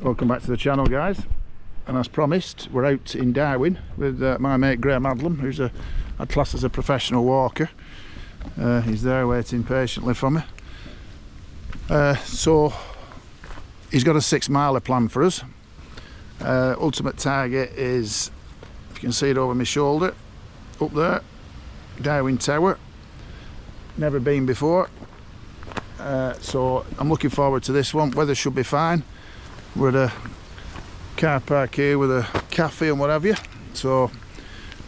Welcome back to the channel, guys, and as promised we're out in Darwen with my mate Graham Adlam, who's I'd class as a professional walker. He's there waiting patiently for me. So he's got a 6 miler plan for us. Ultimate target is, if you can see it over my shoulder, up there, Darwen Tower. Never been before, so I'm looking forward to this one. Weather should be fine. We're at a car park here with a cafe and what have you, so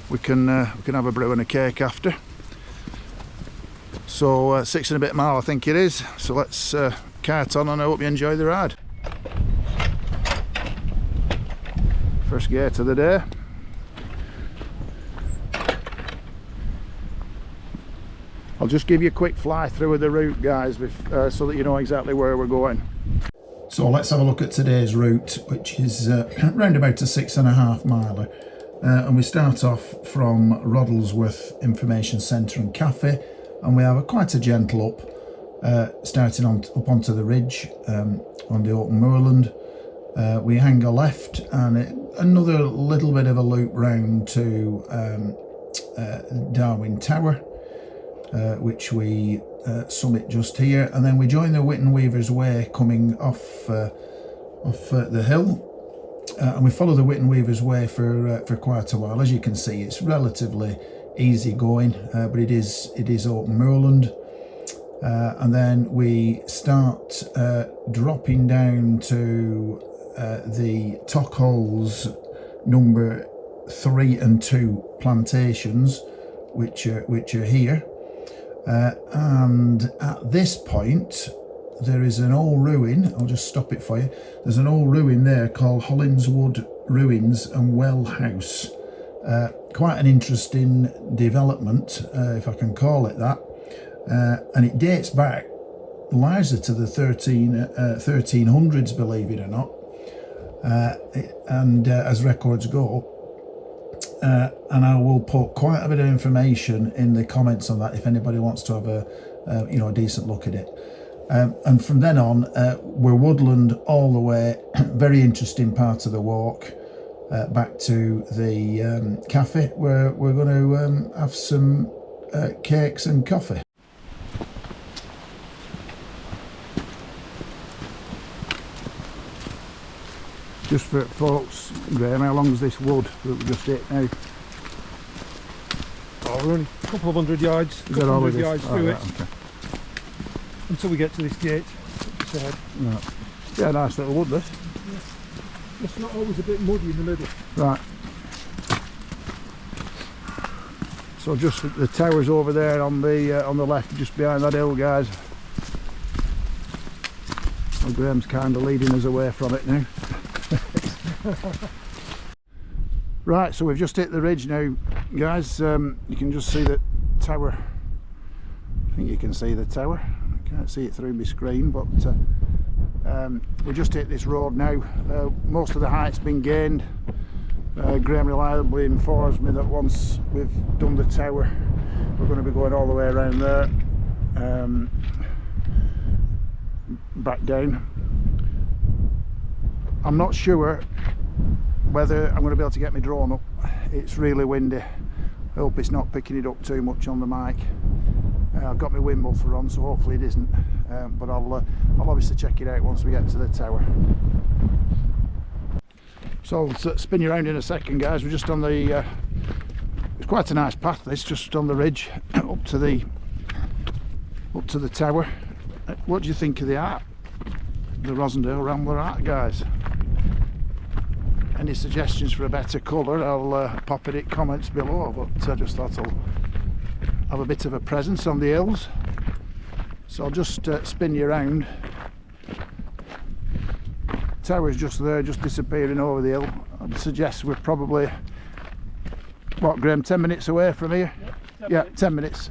we can have a brew and a cake after. So 6 and a bit mile I think it is, so let's cart on, and I hope you enjoy the ride. First gate of the day. I'll just give you a quick fly through of the route, guys, so that you know exactly where we're going. So let's have a look at today's route, which is round about a 6.5 miler. And we start off from Roddlesworth Information Centre and Cafe, and we have quite a gentle up, starting up onto the ridge on the open moorland. We hang a left and another little bit of a loop round to Darwen Tower, which we summit just here, and then we join the Whitton Weaver's Way coming off the hill, and we follow the Whitton Weaver's Way for quite a while. As you can see, it's relatively easy going, but it is open moorland, and then we start dropping down to the Tockholes number 3 and 2 plantations, which are here. And at this point there is an old ruin. I'll just stop it for you. There's an old ruin there called Hollingshead Ruins and Well House. Quite an interesting development, if I can call it that, and it dates back largely to the 1300s, believe it or not, and as records go. And I will put quite a bit of information in the comments on that if anybody wants to have a decent look at it. And from then on, we're woodland all the way. Very interesting part of the walk back to the cafe, where we're going to have some cakes and coffee. Just for folks, Graham, how long is this wood that we just hit now? Oh, we're only a couple of hundred yards, yards through it, okay, until we get to this gate. Right. Yeah, nice little wood this. Yeah. It's not always a bit muddy in the middle. Right. So just the tower's over there on the left, just behind that hill, guys. Well, Graham's kind of leading us away from it now. Right, so we've just hit the ridge now, guys. You can just see the tower. I think you can see the tower. I can't see it through my screen, but we just hit this road now. Most of the height's been gained. Graham reliably informs me that once we've done the tower, we're going to be going all the way around there, back down. I'm not sure whether I'm going to be able to get my drone up. It's really windy. I hope it's not picking it up too much on the mic. I've got my wind muffler on, so hopefully it isn't, but I'll obviously check it out once we get to the tower. So I'll spin you around in a second, guys. We're just on the it's quite a nice path, this, just on the ridge up to the tower. What do you think of the art, the Rosendale Rambler art, guys? Any suggestions for a better colour, I'll pop it in comments below, but I just thought I'll have a bit of a presence on the hills. So I'll just spin you around. Tower's just there, just disappearing over the hill. I'd suggest we're probably, what, Graham, 10 minutes away from here? Yeah, 10 minutes.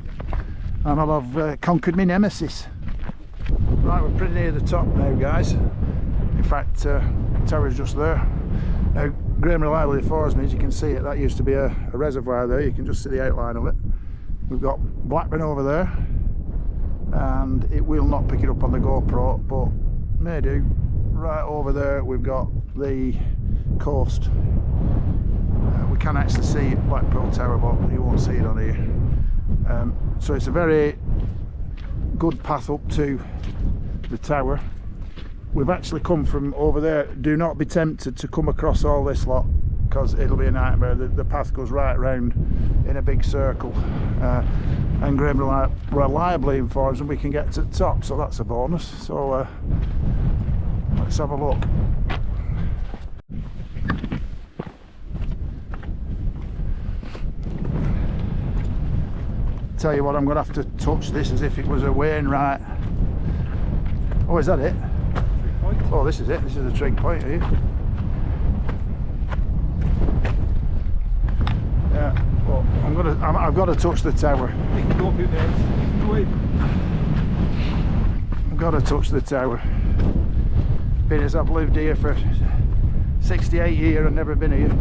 And I'll have conquered my nemesis. Right, we're pretty near the top now, guys. In fact, tower's just there. Now, Graham reliably informs me, as you can see it, that used to be a reservoir there. You can just see the outline of it. We've got Blackburn over there, and it will not pick it up on the GoPro, but may do. Right over there we've got the coast. We can actually see Blackpool Tower, but you won't see it on here. So it's a very good path up to the tower. We've actually come from over there. Do not be tempted to come across all this lot, because it'll be a nightmare. The path goes right round in a big circle, and Graham reliably informs them we can get to the top, so that's a bonus. So let's have a look. Tell you what, I'm going to have to touch this as if it was a Wainwright. Oh, is that it? Oh, this is it. This is the trig point here. Yeah. Well, I've got to touch the tower. You can go up your bed. Go in. I've got to touch the tower. Being as I've lived here for 68 years and never been here.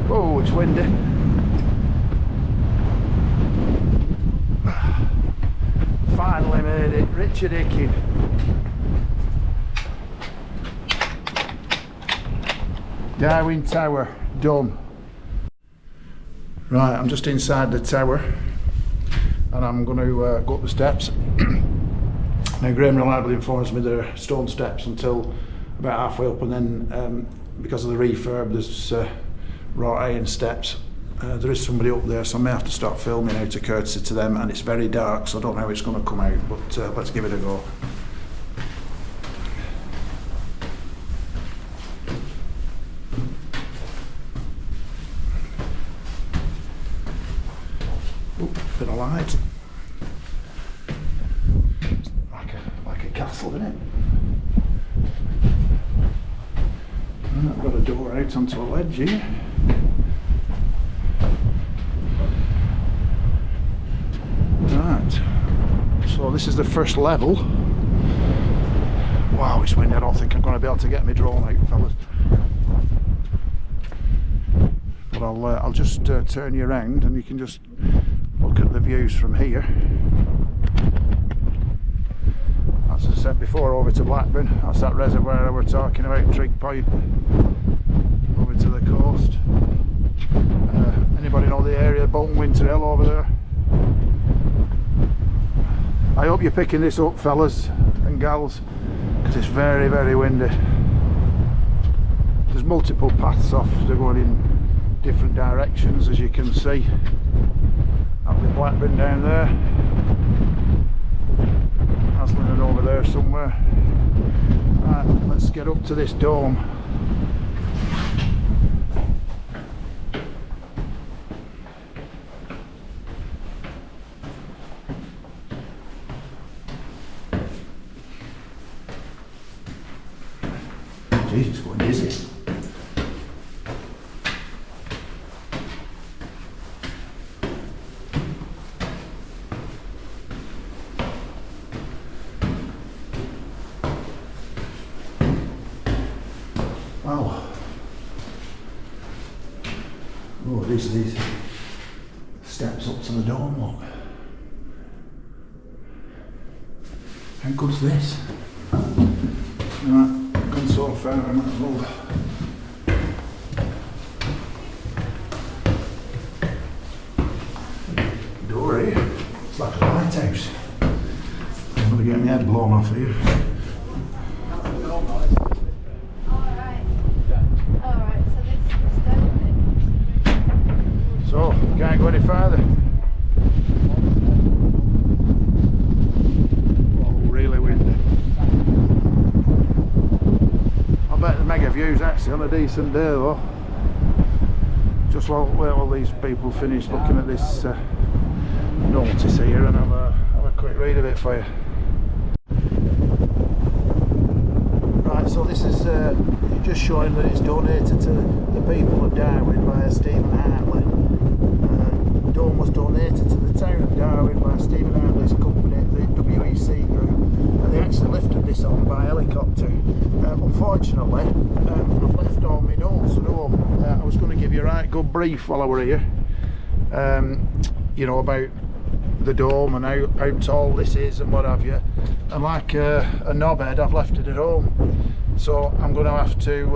Oh, it's windy. Finally made it. Richard Hickey. Darwen Tower, done. Right, I'm just inside the tower and I'm going to go up the steps. Now Graham reliably informs me there are stone steps until about halfway up, and then because of the refurb there's wrought iron steps. There is somebody up there, so I may have to start filming out of courtesy to them, and it's very dark, so I don't know how it's going to come out, but let's give it a go. Ooh, bit of light. It's like a castle, isn't it? And I've got a door out onto a ledge here. Right, so this is the first level. Wow, it's windy. I don't think I'm going to be able to get my drone out, fellas. But I'll just turn you around and you can just look at the views from here. As I said before, over to Blackburn. That's that reservoir I were talking about, Trig Point. Over to the coast. Anybody know the area, Bolton Winter Hill over there? I hope you're picking this up, fellas and gals, because it's very, very windy. There's multiple paths off, they're going in different directions, as you can see. That'll be Blackburn down there, Haslingden over there somewhere. Right, let's get up to this dome. Jesus, what is it? Wow. Oh, these steps up to the dome, look. How good's this? Right. So far, I might as well. Door here, it's like a lighthouse. I'm going to get my head blown off here. Alright, so this is stone. So, can't go any farther. Oh, really windy. Mega views actually on a decent day though. Just wait while these people finish looking at this notice here and have a quick read of it for you. Right, so this is just showing that it's donated to the people of Darwen by Stephen Hartley. Dome was donated to the town of Darwen by Stephen Hartley's company, the WEC Group, and they actually lifted this on by helicopter. Unfortunately, I've left all my notes at home. I was going to give you a right good brief while I were here, you know, about the dome and how tall this is and what have you, and like a knobhead I've left it at home, so I'm going to have to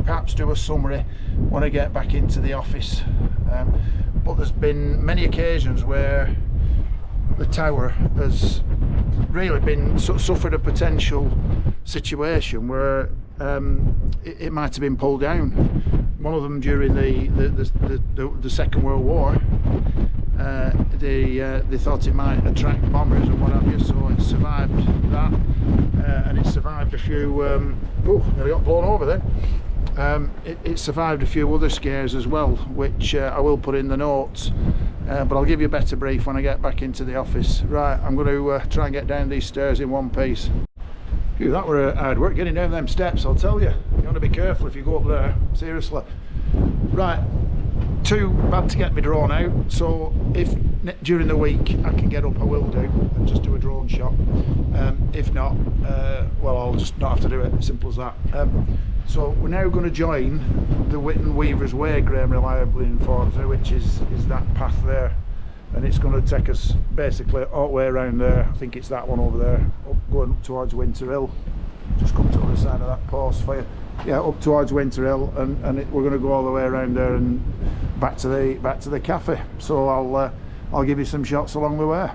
perhaps do a summary when I get back into the office. But there's been many occasions where the tower has really been suffered a potential situation where it might have been pulled down. One of them during the Second World War. They thought it might attract bombers and what have you, so it survived that, and it survived a few. Nearly got blown over then. It survived a few other scares as well, which I will put in the notes. But I'll give you a better brief when I get back into the office. Right, I'm going to try and get down these stairs in one piece. Phew, that were hard work getting down them steps, I'll tell you. You want to be careful if you go up there, seriously. Right, too bad to get me drone out, so if during the week I can get up, I will do, and just do a drone shot. If not, well, I'll just not have to do it, simple as that. So we're now going to join the Whitton Weaver's Way, Graham reliably informs me, which is that path there, and it's going to take us basically all the way around there. I think it's that one over there, going up towards Winter Hill. Just come to the other side of that post for you. Yeah, up towards Winter Hill, and we're going to go all the way around there and back to the cafe. So I'll give you some shots along the way.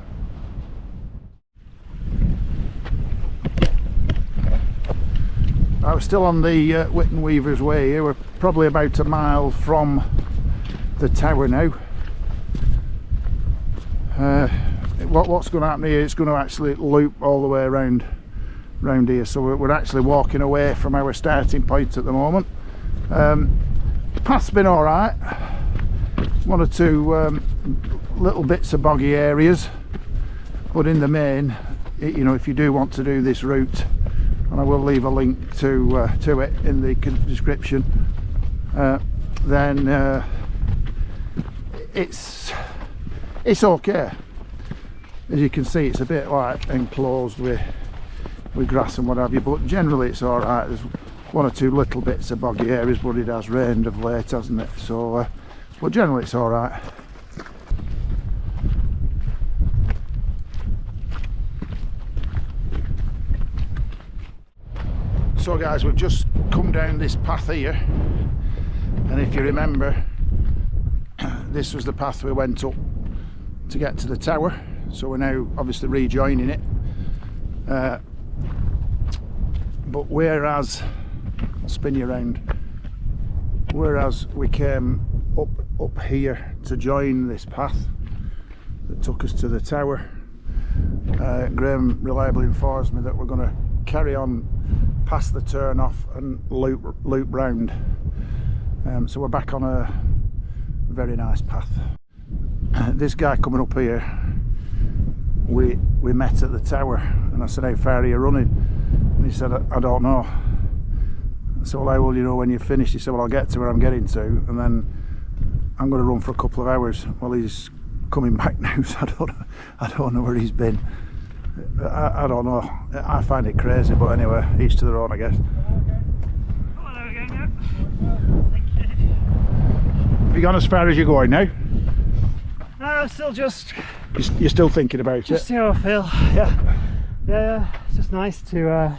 I was still on the Whitton Weaver's Way here. We're probably about a mile from the tower now. What's going to happen here, it's going to actually loop all the way around here, so we're actually walking away from our starting point at the moment. Path's been alright, one or two little bits of boggy areas, but in the main, you know, if you do want to do this route, and I will leave a link to it in the description, then it's okay. As you can see, it's a bit like enclosed with grass and what have you, but generally it's all right. There's one or two little bits of boggy areas, but it has rained of late, hasn't it? So but generally it's all right. So guys, we've just come down this path here, and if you remember, this was the path we went up to get to the tower, so we're now obviously rejoining it. But whereas, I'll spin you around, whereas we came up here to join this path that took us to the tower, Graham reliably informs me that we're going to carry on past the turn off and loop round. So we're back on a very nice path. This guy coming up here, we met at the tower, and I said, how far are you running? And he said, I don't know. I said, well, how will you know when you're finished? He said, well, I'll get to where I'm getting to, and then I'm going to run for a couple of hours. Well, he's coming back now, so I don't know where he's been. I don't know. I find it crazy, but anyway, each to their own, I guess. Hello again, thank you. Have you gone as far as you're going now? No, I'm still just... You're still thinking about just it? see how I feel. Yeah, it's just nice to,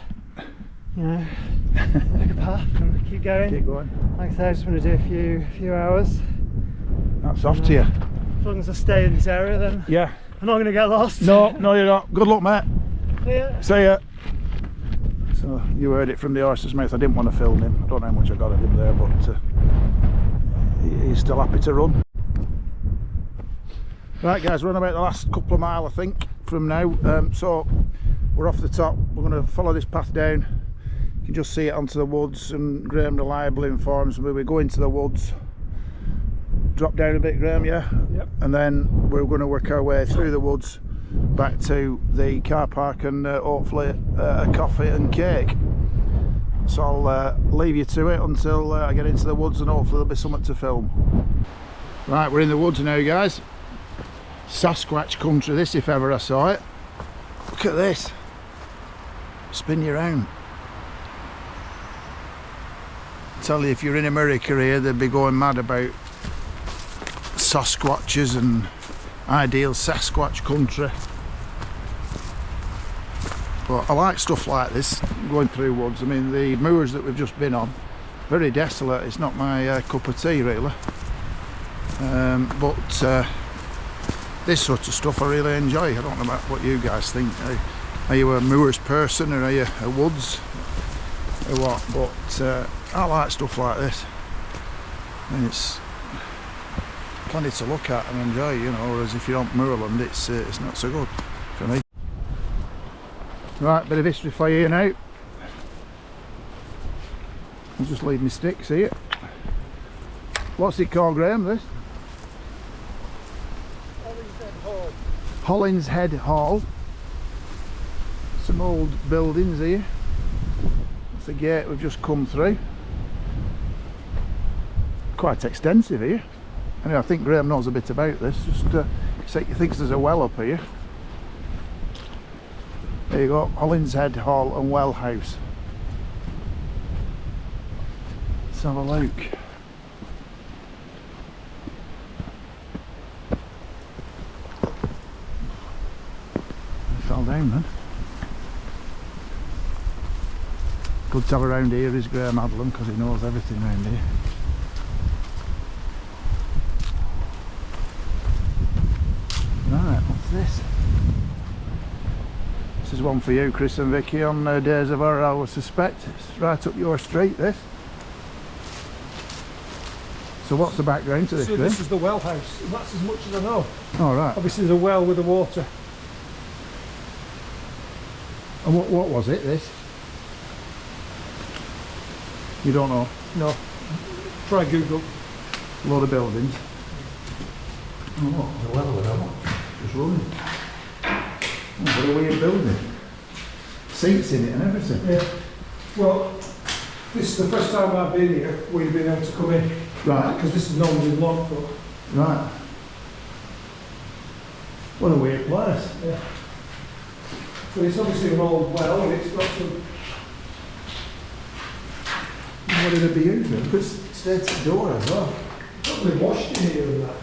you know, pick a path and keep going. Keep going. Like I said, I just want to do a few hours. That's off to you. As long as I stay in this area, then Yeah. I'm not going to get lost. No, you're not. Good luck, mate. See ya. See ya. So you heard it from the horse's mouth. I didn't want to film him. I don't know how much I got of him there, but he's still happy to run. Right guys, we're on about the last couple of miles I think from now. So we're off the top. We're going to follow this path down. You can just see it onto the woods, and Graham reliably informs me we go into the woods, drop down a bit, Graham, yeah? Yep. And then we're going to work our way through the woods back to the car park, and hopefully a coffee and cake. So I'll leave you to it until I get into the woods, and hopefully there'll be something to film. Right, we're in the woods now guys. Sasquatch country this, if ever I saw it. Look at this. Spin you around. Tell you, if you're in America here, they'd be going mad about Sasquatches and ideal Sasquatch country. But I like stuff like this, going through woods. I mean, the moors that we've just been on, very desolate. It's not my cup of tea really. But this sort of stuff I really enjoy. I don't know about what you guys think. Are you a moors person, or are you a woods or what? But I like stuff like this. And it's plenty to look at and enjoy, you know, whereas if you're on moorland it's not so good for me. Right, bit of history for you now. I'll just leave my sticks here. What's it called, Graham, this? Hollingshead Hall. Hollingshead Hall. Some old buildings here. That's the gate we've just come through. Quite extensive here. Anyway, I think Graham knows a bit about this. Just he thinks there's a well up here. There you go, Hollingshead Hall and Well House. Let's have a look. I fell down then. Good to have around here is Graham Adlam, because he knows everything around here. Right, what's this? This is one for you, Chris and Vicky, on days of horror, I would suspect. It's right up your street, this. So what's the background to this? So this is the well house, and that's as much as I know. Oh, right. Obviously there's a well with the water. And what was it, this? You don't know? No. Try Google. A load of buildings. Oh, what? The well with that. Just running. Oh, what a weird building. Seats in it and everything. Yeah. Well, this is the first time I've been here. We've been able to come in. Right. Because this is normally locked up. Right. What a weird place. Yeah. So it's obviously an old well, and it's got some. What did it be used for? Because it stayed at the door as well. Probably washed in here and that.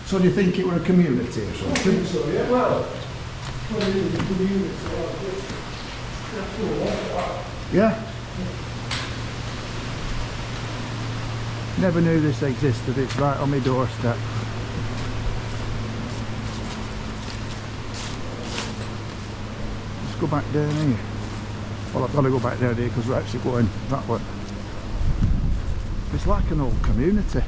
So do you think it were a community or I something? think so, yeah. Well, it is a community, so that's all right. Yeah. Never knew this existed. It's right on my doorstep. Let's go back down here. Well, I've got to go back down here because we're actually going that way. It's like an old community.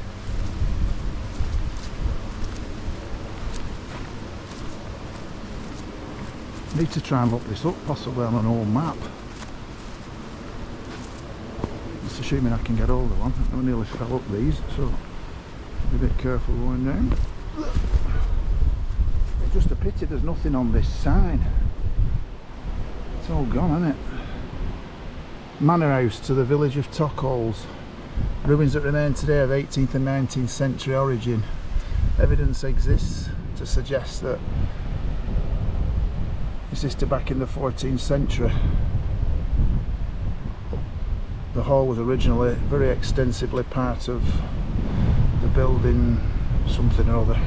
Need to try and look this up, possibly on an old map. Just assuming I can get hold of one. I nearly fell up these, so be a bit careful going down. It's just a pity there's nothing on this sign. It's all gone, isn't it? Manor house to the village of Tockholes. Ruins that remain today of 18th and 19th century origin. Evidence exists to suggest that existed back in the 14th century. The hall was originally very extensively part of the building something or other.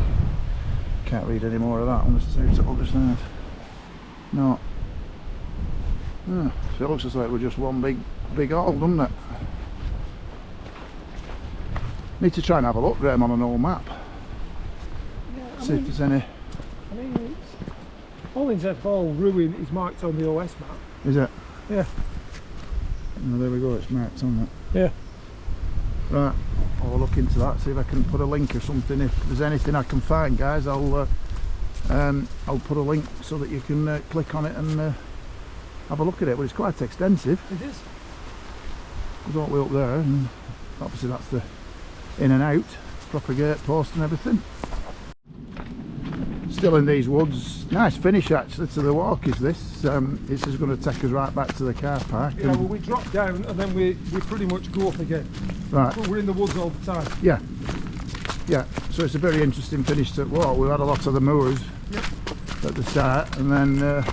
Can't read any more of that unless it's out to the other side. No. Oh, so it looks as though it was just one big hall, doesn't it? Need to try and have a look, Graham, on an old map. Yeah, See if there's any. I mean, it's Hollingshead Hall ruin is marked on the OS map. Is it? Yeah. Oh, there we go, it's marked on it. Yeah. Right, I'll look into that, see if I can put a link or something. If there's anything I can find, guys, I'll put a link so that you can click on it and have a look at it. But it's quite extensive. It is. Goes all the way up there, and obviously that's the in and out, proper gate post and everything. Still in these woods. Nice finish actually to the walk is this. This is going to take us right back to the car park. Yeah, well, we drop down and then we pretty much go up again. Right. But we're in the woods all the time. Yeah. Yeah. So it's a very interesting finish to walk. We've had a lot of the moors at the start, and then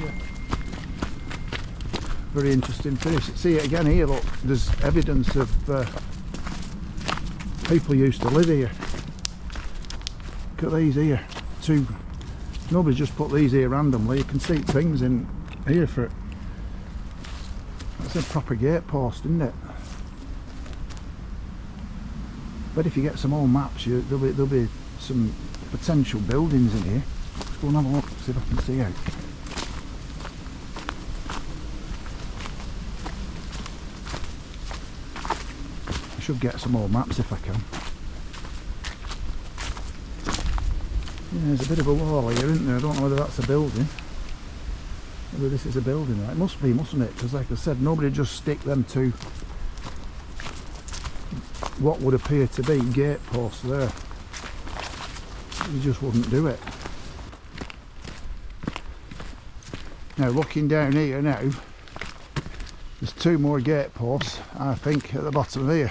very interesting finish. See it again here. Look, there's evidence of people used to live here. Look at these here. Nobody just put these here randomly. You can see things in here for it. That's a proper gate post, isn't it? But if you get some old maps, there'll be some potential buildings in here. Let's go and have a look, see if I can see out. I should get some old maps if I can. Yeah, there's a bit of a wall here, isn't there? I don't know whether that's a building. Whether this is a building, right? It must be, mustn't it? Because like I said, nobody just stick them to what would appear to be gate posts there. You just wouldn't do it. Now looking down here now, there's 2 more gate posts, I think, at the bottom of here.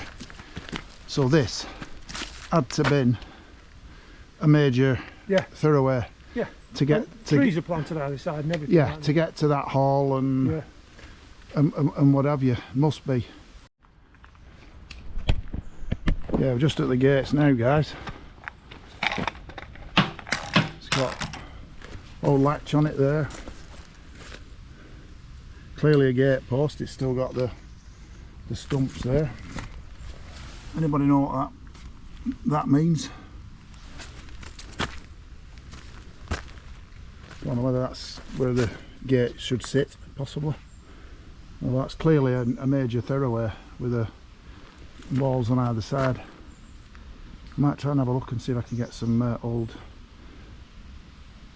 So this had to been a major thoroughway. Yeah. To get trees are planted either side and everything. Yeah, to get to that hall and and what have you. Must be. Yeah, we're just at the gates now, guys. It's got old latch on it there. Clearly a gate post. It's still got the stumps there. Anybody know what that means? Don't know whether that's where the gate should sit, possibly. Well, that's clearly a major thoroughway with the walls on either side. I might try and have a look and see if I can get some old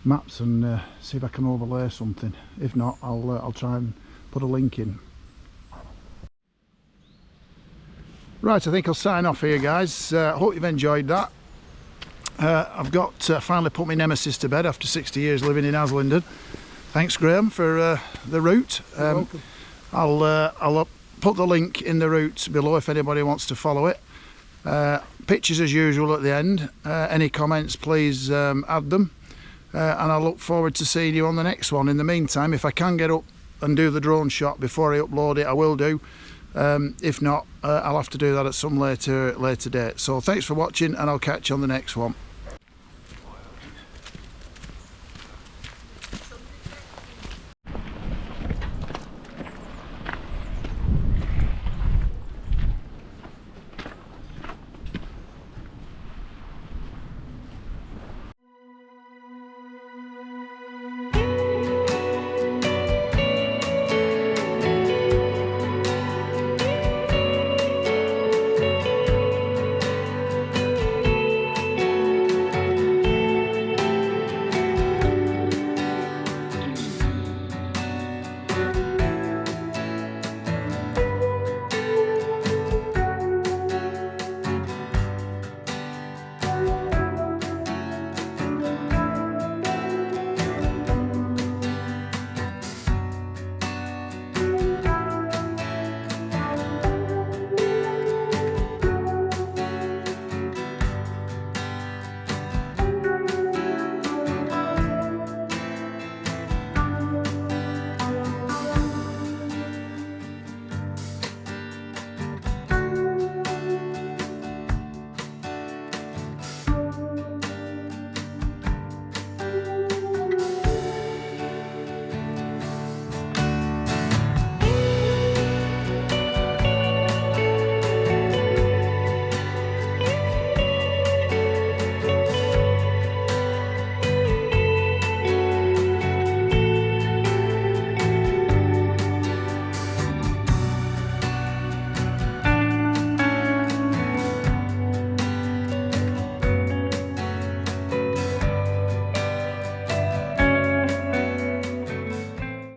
maps and see if I can overlay something. If not, I'll try and put a link in. Right, I think I'll sign off here, guys. Hope you've enjoyed that. I've got finally put my nemesis to bed after 60 years living in Haslingden. Thanks, Graham, for the route. You're welcome. I'll put the link in the route below if anybody wants to follow it. Pictures as usual at the end. Any comments, please add them. And I look forward to seeing you on the next one. In the meantime, if I can get up and do the drone shot before I upload it, I will do. If not, I'll have to do that at some later date. So thanks for watching, and I'll catch you on the next one.